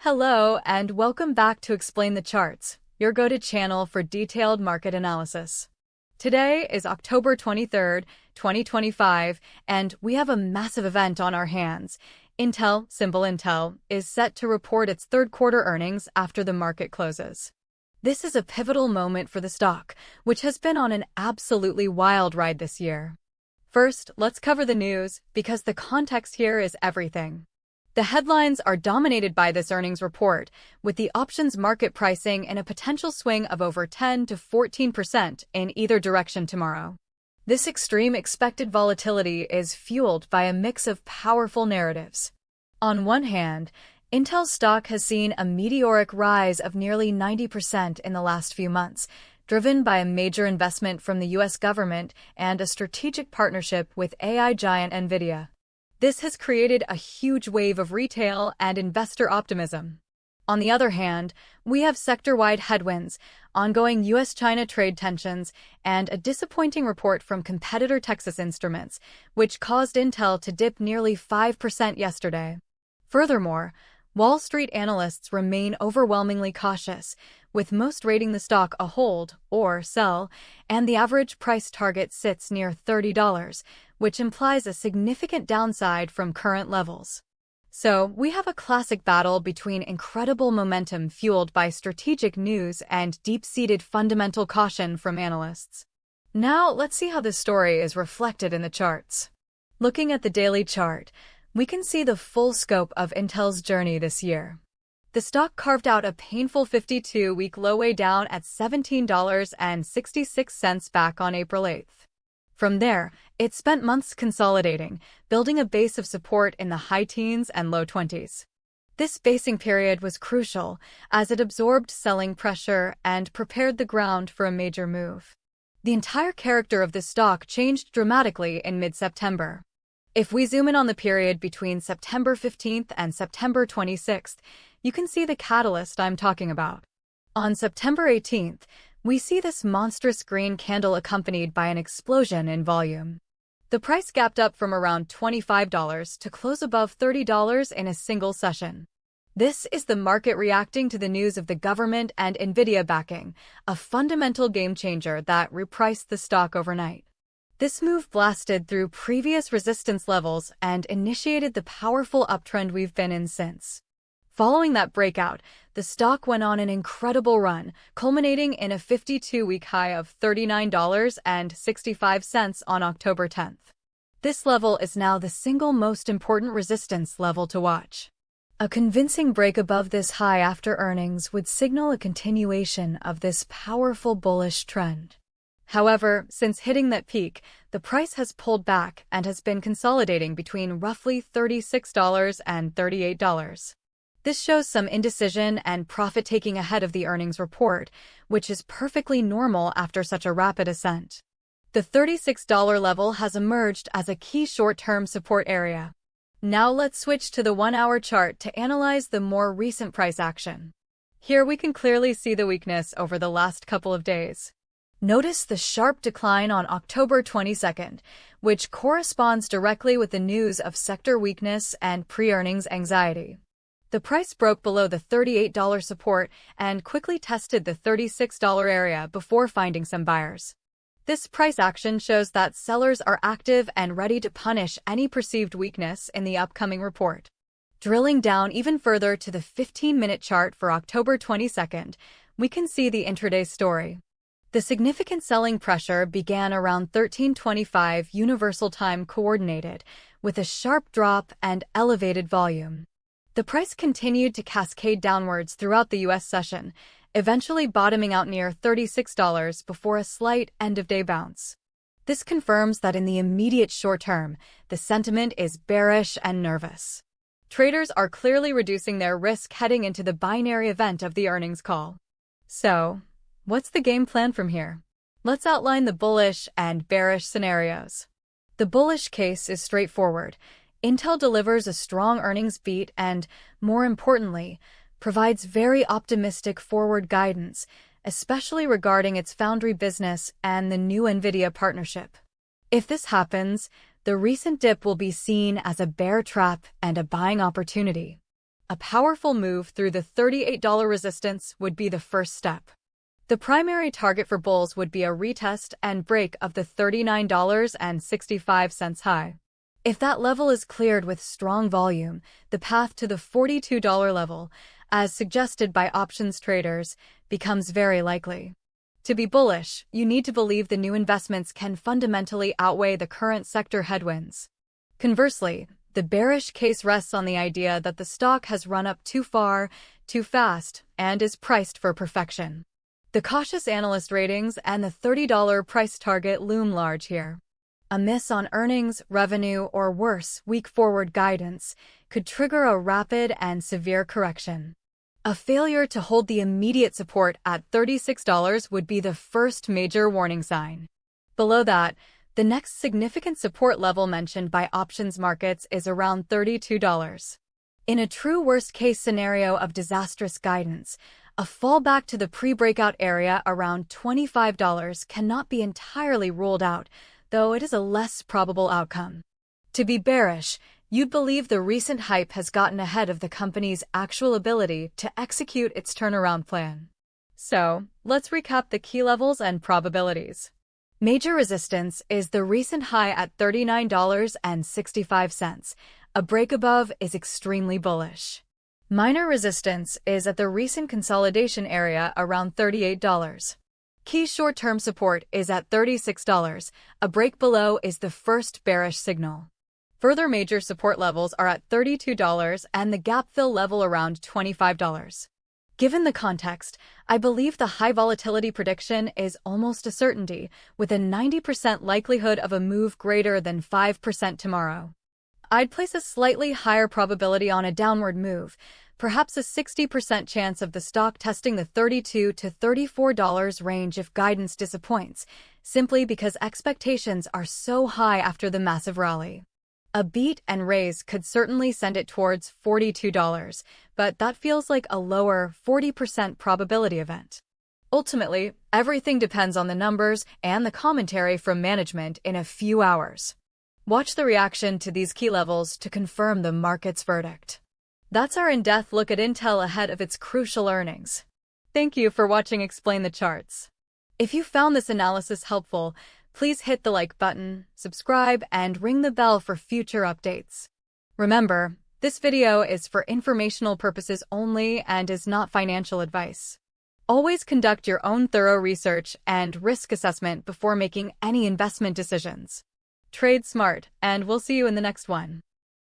Hello and welcome back to Explain the Charts, your go-to channel for detailed market analysis. Today is October 23rd, 2025, and we have a massive event on our hands. Intel, symbol Intel, is set to report its third quarter earnings after the market closes. This is a pivotal moment for the stock, which has been on an absolutely wild ride this year. First, let's cover the news, because the context here is everything. The headlines are dominated by this earnings report, with the options market pricing in a potential swing of over 10 to 14% in either direction tomorrow. This extreme expected volatility is fueled by a mix of powerful narratives. On one hand, Intel's stock has seen a meteoric rise of nearly 90% in the last few months, driven by a major investment from the U.S. government and a strategic partnership with AI giant Nvidia. This has created a huge wave of retail and investor optimism. On the other hand, we have sector-wide headwinds, ongoing U.S.-China trade tensions, and a disappointing report from competitor Texas Instruments, which caused Intel to dip nearly 5% yesterday. Furthermore, Wall Street analysts remain overwhelmingly cautious, with most rating the stock a hold, or sell, and the average price target sits near $30, which implies a significant downside from current levels. So, we have a classic battle between incredible momentum fueled by strategic news and deep-seated fundamental caution from analysts. Now, let's see how this story is reflected in the charts. Looking at the daily chart, we can see the full scope of Intel's journey this year. The stock carved out a painful 52-week low way down at $17.66 back on April 8th. From there, it spent months consolidating, building a base of support in the high teens and low 20s. This basing period was crucial, as it absorbed selling pressure and prepared the ground for a major move. The entire character of the stock changed dramatically in mid-September. If we zoom in on the period between September 15th and September 26th, you can see the catalyst I'm talking about. On September 18th, we see this monstrous green candle accompanied by an explosion in volume. The price gapped up from around $25 to close above $30 in a single session. This is the market reacting to the news of the government and Nvidia backing, a fundamental game changer that repriced the stock overnight. This move blasted through previous resistance levels and initiated the powerful uptrend we've been in since. Following that breakout, the stock went on an incredible run, culminating in a 52-week high of $39.65 on October 10th. This level is now the single most important resistance level to watch. A convincing break above this high after earnings would signal a continuation of this powerful bullish trend. However, since hitting that peak, the price has pulled back and has been consolidating between roughly $36 and $38. This shows some indecision and profit-taking ahead of the earnings report, which is perfectly normal after such a rapid ascent. The $36 level has emerged as a key short-term support area. Now let's switch to the 1-hour chart to analyze the more recent price action. Here we can clearly see the weakness over the last couple of days. Notice the sharp decline on October 22nd, which corresponds directly with the news of sector weakness and pre-earnings anxiety. The price broke below the $38 support and quickly tested the $36 area before finding some buyers. This price action shows that sellers are active and ready to punish any perceived weakness in the upcoming report. Drilling down even further to the 15-minute chart for October 22nd, we can see the intraday story. The significant selling pressure began around 13:25 Universal Time Coordinated, with a sharp drop and elevated volume. The price continued to cascade downwards throughout the U.S. session, eventually bottoming out near $36 before a slight end-of-day bounce. This confirms that in the immediate short term, the sentiment is bearish and nervous. Traders are clearly reducing their risk heading into the binary event of the earnings call. So, what's the game plan from here? Let's outline the bullish and bearish scenarios. The bullish case is straightforward. Intel delivers a strong earnings beat and, more importantly, provides very optimistic forward guidance, especially regarding its foundry business and the new Nvidia partnership. If this happens, the recent dip will be seen as a bear trap and a buying opportunity. a powerful move through the $38 resistance would be the first step. The primary target for bulls would be a retest and break of the $39.65 high. If that level is cleared with strong volume, the path to the $42 level, as suggested by options traders, becomes very likely. To be bullish, you need to believe the new investments can fundamentally outweigh the current sector headwinds. Conversely, the bearish case rests on the idea that the stock has run up too far, too fast, and is priced for perfection. The cautious analyst ratings and the $30 price target loom large here. A miss on earnings, revenue, or worse, weak forward guidance could trigger a rapid and severe correction. A failure to hold the immediate support at $36 would be the first major warning sign. Below that, the next significant support level mentioned by options markets is around $32. In a true worst-case scenario of disastrous guidance, a fallback to the pre-breakout area around $25 cannot be entirely ruled out, though it is a less probable outcome. To be bearish, you'd believe the recent hype has gotten ahead of the company's actual ability to execute its turnaround plan. So, let's recap the key levels and probabilities. Major resistance is the recent high at $39.65. A break above is extremely bullish. Minor resistance is at the recent consolidation area around $38. Key short-term support is at $36. A break below is the first bearish signal. Further major support levels are at $32 and the gap fill level around $25. Given the context, I believe the high volatility prediction is almost a certainty, with a 90% likelihood of a move greater than 5% tomorrow. I'd place a slightly higher probability on a downward move, perhaps a 60% chance of the stock testing the $32 to $34 range if guidance disappoints, simply because expectations are so high after the massive rally. A beat and raise could certainly send it towards $42, but that feels like a lower 40% probability event. Ultimately, everything depends on the numbers and the commentary from management in a few hours. Watch the reaction to these key levels to confirm the market's verdict. That's our in-depth look at Intel ahead of its crucial earnings. Thank you for watching Explain the Charts. If you found this analysis helpful, please hit the like button, subscribe, and ring the bell for future updates. Remember, this video is for informational purposes only and is not financial advice. Always conduct your own thorough research and risk assessment before making any investment decisions. Trade smart, and we'll see you in the next one.